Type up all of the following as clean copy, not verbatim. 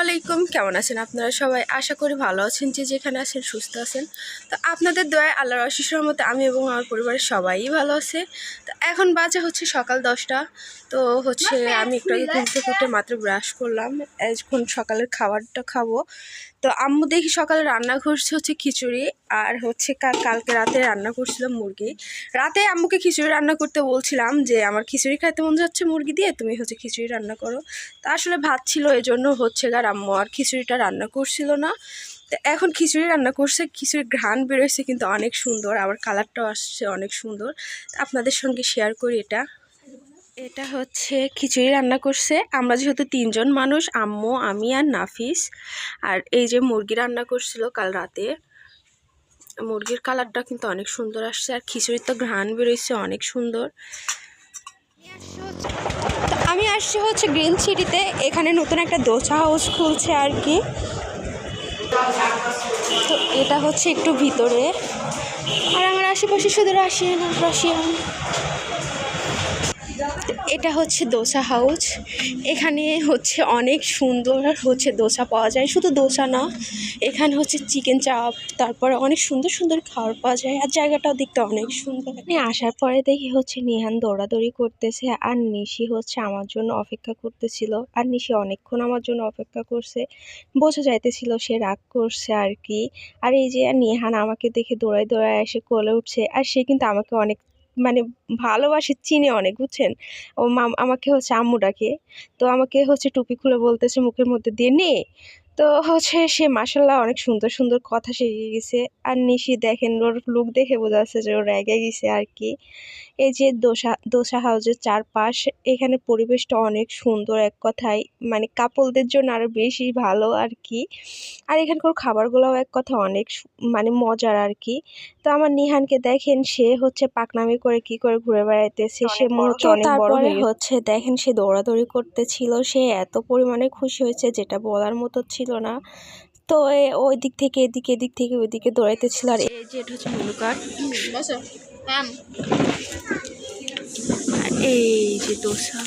আলাইকুম, কেমন আছেন আপনারা সবাই? আশা করি ভালো আছেন, যে যেখানে আছেন সুস্থ আছেন। তো আপনাদের দয়ায় আল্লাহর অশেষ রহমতে আমি এবং আমার পরিবারের সবাই ভালো আছে। তো এখন বাজে হচ্ছে সকাল 10টা। তো হচ্ছে আমি একটু আগে ঘুম থেকে উঠে মাত্র ব্রাশ করলাম, এখন সকালের খাবারটা খাবো। তো আম্মু দেখি সকালে রান্না করছে হচ্ছে খিচুড়ি, আর হচ্ছে কালকে রাতে রান্না করছিলাম মুরগি। রাতে আম্মুকে খিচুড়ি রান্না করতে বলছিলাম যে আমার খিচুড়ি খাইতে মন যাচ্ছে মুরগি দিয়ে, তুমি হচ্ছে খিচুড়ি রান্না করো। তা আসলে ভাত ছিল, এই জন্য হচ্ছে আম্মু আর খিচুড়িটা রান্না করছিল না। তো এখন খিচুড়ি রান্না করছে, খিচুড়ির ঘ্রাণ বেরোচ্ছে কিন্তু অনেক সুন্দর, আবার কালারটাও আসছে অনেক সুন্দর। আপনাদের সঙ্গে শেয়ার করি এটা হচ্ছে খিচুড়ি রান্না করছে। আমরা যেহেতু 3 জন মানুষ, আম্মু, আমি আর নাফিস। আর এই যে মুরগি রান্না করছিল কাল রাতে, মুরগির কালারটা কিন্তু অনেক সুন্দর আসছে, আর খিচুড়ির তো ঘ্রাণ বেরোচ্ছে অনেক সুন্দর। তো আমি আসছি হচ্ছে গ্রিন সিটিতে, এখানে নতুন একটা দোসা হাউস খুলছে আর কি। তো এটা হচ্ছে একটু ভিতরে, আর আমার আশেপাশে শুধু রাশিয়ান আর রাশিয়ান। এটা হচ্ছে দোসা হাউস, এখানে হচ্ছে অনেক সুন্দর হচ্ছে দোসা পাওয়া যায়। শুধু দোসা না, এখানে হচ্ছে চিকেন চাপ, তারপরে অনেক সুন্দর সুন্দর খাবার পাওয়া যায়, আর জায়গাটাও দেখতে অনেক সুন্দর। আসার পরে দেখি হচ্ছে নিহান দৌড়াদৌড়ি করতেছে, আর নিশি হচ্ছে আমার জন্য অপেক্ষা করতেছিল। আর নিশি অনেকক্ষণ আমার জন্য অপেক্ষা করছে, বোঝা যাইতেছিল সে রাগ করছে আর কি। আর এই যে নিহান আমাকে দেখে দৌড়ায় দৌড়ায় এসে কোলে উঠছে, আর সে কিন্তু আমাকে অনেক মানে ভালোবাসে, চিনে অনেক, বুঝছেন। ও আমাকে হচ্ছে আম্মু ডাকে। তো আমাকে হচ্ছে টুপি খুলে বলতেছে মুখের মধ্যে দিয়ে নে। তো হচ্ছে সে মাশাল্লাহ অনেক সুন্দর সুন্দর কথা শিখে গেছে। আর নিশি দেখেন, ওর লুক দেখে বোঝা যাচ্ছে যে ও রেগে গেছে আর কি। এই যে দোসা হাউসের চারপাশ, এখানে পরিবেশটা অনেক সুন্দর, এক কথায় মানে কাপলদের জন্য আরো বেশি ভালো আর কি। আর এখানকার খাবারগুলোও এক কথা অনেক মানে মজার আর কি। তো আমার নিহানকে দেখেন, সে হচ্ছে পাকনামি করে কি করে ঘুরে বেড়াইতেছে, সে মনে হচ্ছে অনেক বড় হয়ে হচ্ছে। দেখেন সে দৌড়াদৌড়ি করতেছিল, সে এত পরিমাণে খুশি হয়েছে যেটা বলার মতো ছিল না। তো ওই দিক থেকে এদিকে, এদিক থেকে ওইদিকে দৌড়াইতেছিল। আর এই যে এটা হচ্ছে মেনু কার্ড, এই যে দোসা,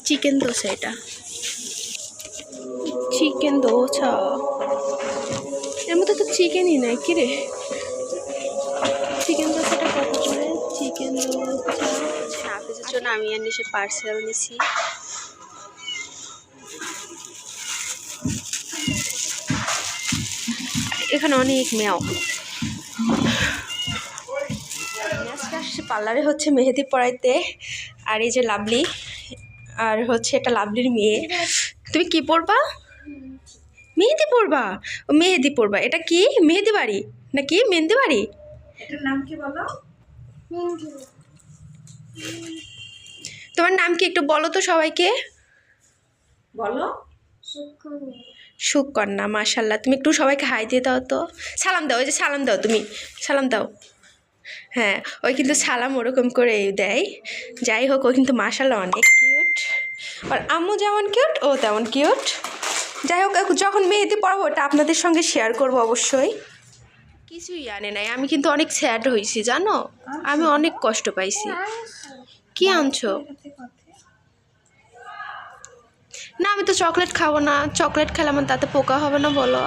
চিকেন দোসা, এটা চিকেন দোসা, এর মধ্যে তো চিকেনই নাই কি রে। চিকেন দোসাটা কত করে? চিকেন দোসা হাফিজের জন্য আমি আর নিশে পার্সেল নিছি। এখানে অনেক মেয়াও। আজকে আসছে পার্লারে হচ্ছে মেহেদি পরাইতে। আর এই যে লাভলি, আর হচ্ছে এটা লাভলির মেয়ে। তুমি কি পরবা? মেহেদি পরবা? মেহেদি পরবা। এটা কি মেহেদি বাড়ি নাকি মেহেন্দি বাড়ি? এটার নাম কি বলো? তোমার নাম কি একটু বলো তো সবাইকে, বলো। সুকন্যা, মাশাল্লাহ। তুমি একটু সবাইকে হাই দিয়ে দাও তো, সালাম দাও। ওই যে সালাম দাও, তুমি সালাম দাও। হ্যাঁ, ওই কিন্তু সালাম ওরকম করে দেয়। যাই হোক, ও কিন্তু মাশাল্লাহ অনেক কিউট, আর আম্মু যেমন কিউট ও তেমন কিউট। যাই হোক, যখন মেহেদি পড়াবো ওটা আপনাদের সঙ্গে শেয়ার করবো অবশ্যই। কিছুই আনে নাই, আমি কিন্তু অনেক স্যাড হয়েছি জানো, আমি অনেক কষ্ট পাইছি। কি আনছো? না, আমি তো চকলেট খাবো না, চকলেট খেলে আমার তাতে পোকা হবে না বলো?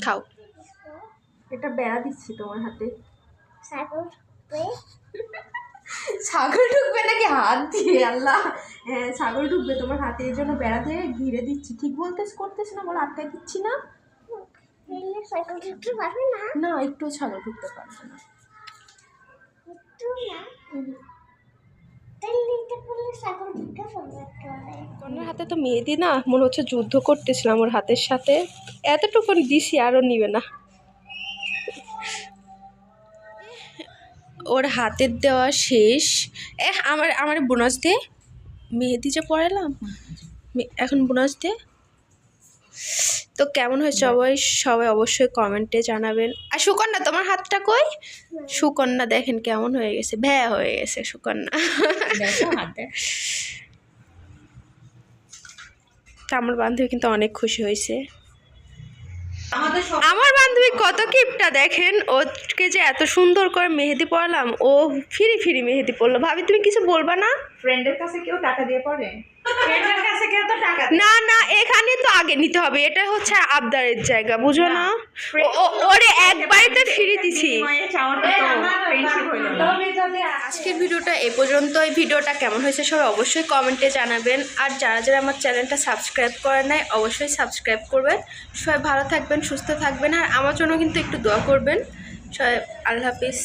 খাও। এটা বেড়া দিচ্ছি তোমার হাতে। ছাগল ঢুকবে নাকি হাত দিয়ে? আল্লাহ, হ্যাঁ ছাগল ঢুকবে তোমার হাতে, এই জন্য বেড়া দিয়ে ঘিরে দিচ্ছি। ঠিক করতেছি না বলে আটকাই দিচ্ছি না। না, একটু ছাগল ঢুকতে পারবে না। কন্যার হাতে তো মেহেদি না, মনে হচ্ছে যুদ্ধ করতেছিলাম ওর হাতের সাথে। এতটুকু দিছি, আরও নিবে না। ওর হাতের দেওয়া শেষ। আমার বোনাস দে, মেহেদি যে পড়ালাম, এখন বোনাস দে। তো কেমন হয়েছে সবাই অবশ্যই কমেন্টে জানাবেন। আর সুকন্যা, তোমার হাতটা কই? সুকন্যা দেখেন কেমন হয়ে গেছে, ভ্যা হয়ে গেছে সুকন্যা। আমার বান্ধবী কিন্তু অনেক খুশি হয়েছে। আমার বান্ধবী কত কিপটা দেখেন, ওকে যে এত সুন্দর করে মেহেদি পড়ালাম, ও ফিরি ফিরি মেহেদি পড়লো। ভাবি তুমি কিছু বলবা না? ফ্রেন্ডের কাছে কেউ টাকা দিয়ে পড়ে? ফ্রেন্ডের কাছে কেউ তো টাকা না না, এখানে তো আগে নিতে হবে, এটা হচ্ছে আবদারের জায়গা, বুঝো না? ওরে একবারই ফিরি দিছি। আজকের ভিডিওটা এ পর্যন্ত। এই ভিডিওটা কেমন হয়েছে সবাই অবশ্যই কমেন্টে জানাবেন। আর যারা যারা আমার চ্যানেলটা সাবস্ক্রাইব করে নাই অবশ্যই সাবস্ক্রাইব করবেন। সবাই ভালো থাকবেন, সুস্থ থাকবেন, আর আমার জন্য কিন্তু একটু দোয়া করবেন সবাই। আল্লাহ হাফিজ।